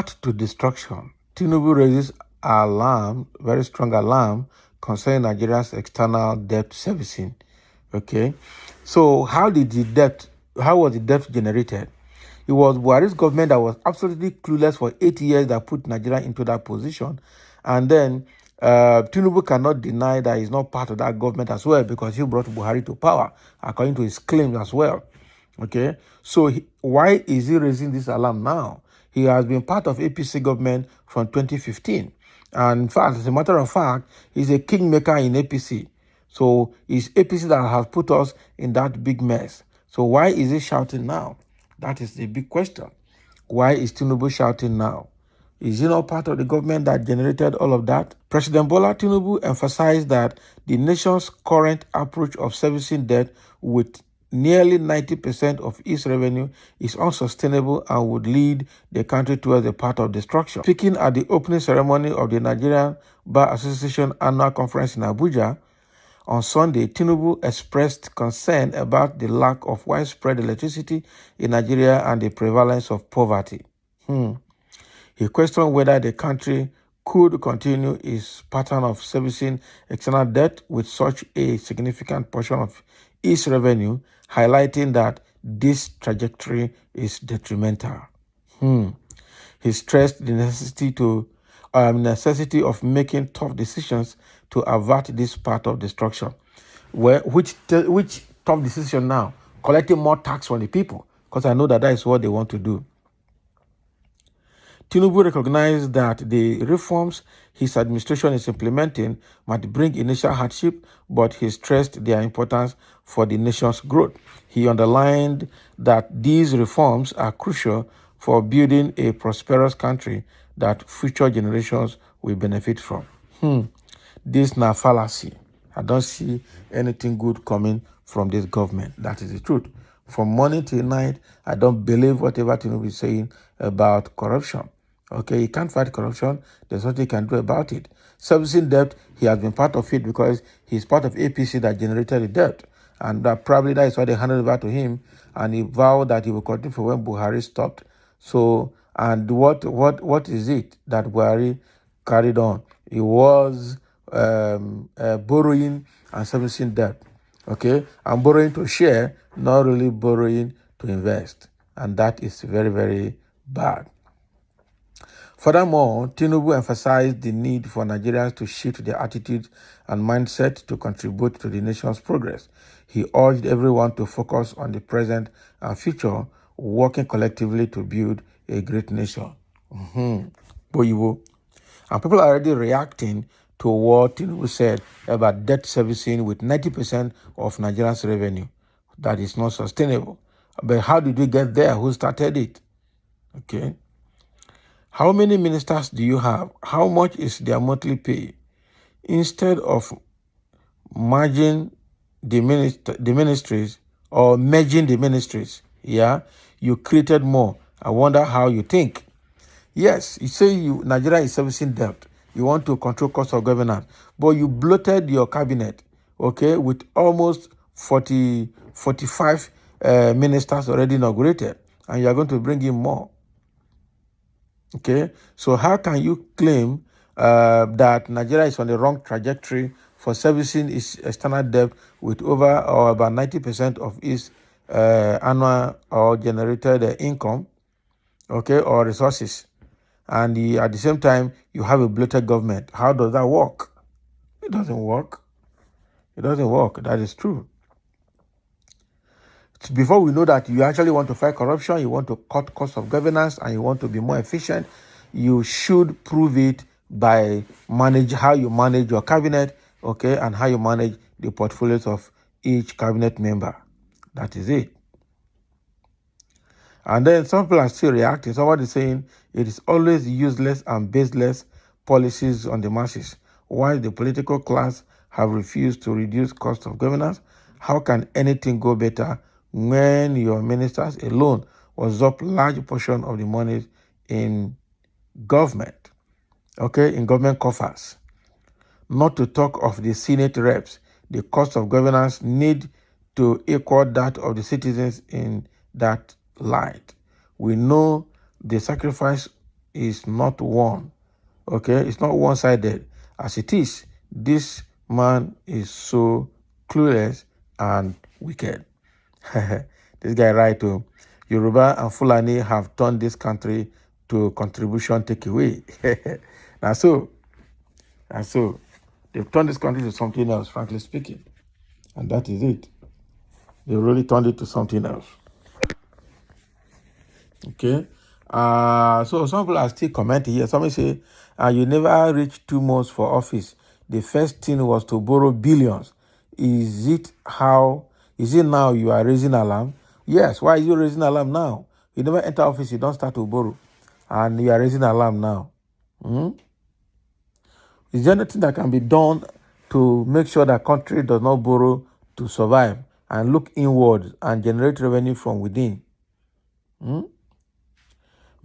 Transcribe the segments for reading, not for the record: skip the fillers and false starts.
path to destruction. Tinubu raises alarm, very strong alarm, concerning Nigeria's external debt servicing. Okay, so how was the debt generated? It was Buhari's government that was absolutely clueless for 8 years that put Nigeria into that position. And then Tinubu cannot deny that he's not part of that government as well, because he brought Buhari to power, according to his claims as well. Okay, so why is he raising this alarm now? He has been part of APC government from 2015. And in fact, as a matter of fact, he's a kingmaker in APC. So it's APC that has put us in that big mess. So why is he shouting now? That is the big question. Why is Tinubu shouting now? Is he not part of the government that generated all of that? President Bola Tinubu emphasized that the nation's current approach of servicing debt with nearly 90% of its revenue is unsustainable and would lead the country towards a path of destruction. Speaking at the opening ceremony of the Nigerian Bar Association annual conference in Abuja, on Sunday, Tinubu expressed concern about the lack of widespread electricity in Nigeria and the prevalence of poverty. He questioned whether the country could continue its pattern of servicing external debt with such a significant portion of its revenue, highlighting that this trajectory is detrimental. He stressed the necessity of making tough decisions to avert this path of destruction. Which tough decision now? Collecting more tax from the people, because I know that is what they want to do. Tinubu recognized that the reforms his administration is implementing might bring initial hardship, but he stressed their importance for the nation's growth. He underlined that these reforms are crucial for building a prosperous country that future generations will benefit from. This is now fallacy. I don't see anything good coming from this government. That is the truth. From morning till night, I don't believe whatever Tinubu is saying about corruption. Okay, he can't fight corruption. There's nothing he can do about it. Servicing debt, he has been part of it because he's part of APC that generated the debt. And probably that is why they handed it over to him. And he vowed that he will continue for when Buhari stopped. So, and what is it that Buhari carried on? He was borrowing and servicing debt. Okay, and borrowing to share, not really borrowing to invest. And that is very, very bad. Furthermore, Tinubu emphasized the need for Nigerians to shift their attitude and mindset to contribute to the nation's progress. He urged everyone to focus on the present and future, working collectively to build a great nation. Boyibo. And people are already reacting to what Tinubu said about debt servicing with 90% of Nigeria's revenue. That is not sustainable. But how did we get there? Who started it? Okay. How many ministers do you have? How much is their monthly pay? Instead of merging the ministries or merging the ministries, you created more. I wonder how you think. Yes, you say Nigeria is servicing debt. You want to control cost of governance, but you bloated your cabinet, okay, with almost 45 ministers already inaugurated, and you are going to bring in more. Okay, so how can you claim that Nigeria is on the wrong trajectory for servicing its external debt with over or about 90% of its annual or generated income, okay, or resources, and at the same time you have a bloated government? How does that work? It doesn't work. It doesn't work. That is true. Before we know that you actually want to fight corruption, you want to cut cost of governance, and you want to be more efficient, you should prove it by how you manage your cabinet, okay, and how you manage the portfolios of each cabinet member. That is it. And then some people are still reacting. Somebody is saying it is always useless and baseless policies on the masses. While the political class have refused to reduce cost of governance, how can anything go better when your ministers alone was up large portion of the money in government, okay, in government coffers? Not to talk of the Senate reps. The cost of governance need to equal that of the citizens in that light. We know the sacrifice is not one. Okay, it's not one-sided. As it is, this man is so clueless and wicked. This guy right to Yoruba and Fulani have turned this country to contribution takeaway. Now so they've turned this country to something else, frankly speaking. And that is it. They really turned it to something else. Okay. So some people are still commenting here. Somebody say, you never reached 2 months for office. The first thing was to borrow billions. Is it now you are raising alarm? Yes. Why are you raising alarm now? You never enter office, you don't start to borrow. And you are raising alarm now. Is there anything that can be done to make sure that country does not borrow to survive and look inward and generate revenue from within?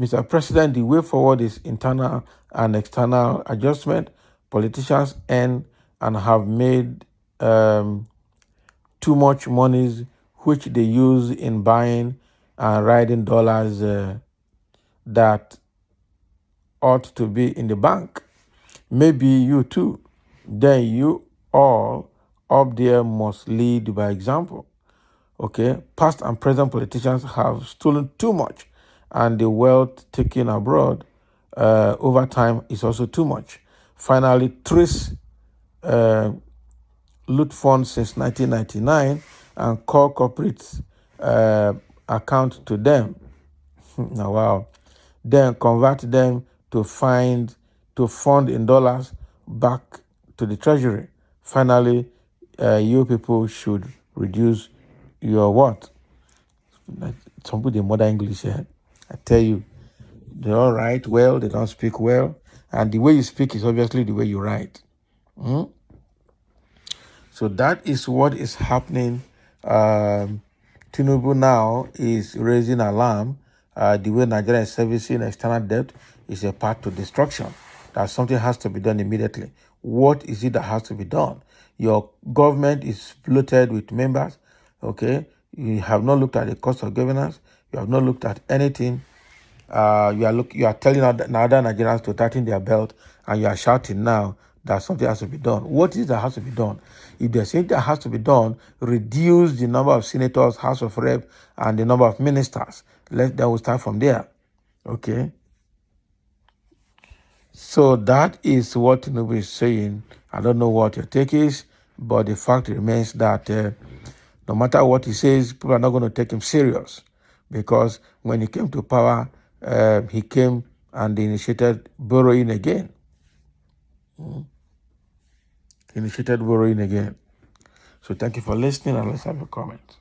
Mr. President, the way forward is internal and external adjustment. Politicians earn and have made too much monies, which they use in buying and riding dollars that ought to be in the bank. Maybe you too. Then you all up there must lead by example. Okay, past and present politicians have stolen too much, and the wealth taken abroad over time is also too much. Finally, trace loot funds since 1999 and call corporates account to them. Now, wow. Then convert them to fund in dollars back to the treasury. Finally, you people should reduce your what? Some people they mother English here. I tell you, they don't write well, they don't speak well, and the way you speak is obviously the way you write. So that is what is happening. Tinubu now is raising alarm. The way Nigeria is servicing external debt is a path to destruction. That something has to be done immediately. What is it that has to be done? Your government is bloated with members. Okay, you have not looked at the cost of governance. You have not looked at anything. You are telling other Nigerians to tighten their belt, and you are shouting now that something has to be done. What is that has to be done? If there's anything that has to be done, reduce the number of senators, House of Rep, and the number of ministers. Then we'll start from there. Okay. So that is what Tinubu is saying. I don't know what your take is, but the fact remains that no matter what he says, people are not going to take him serious, because when he came to power, he came and initiated borrowing again. Initiated borrowing again. So thank you for listening, and let's have a comment.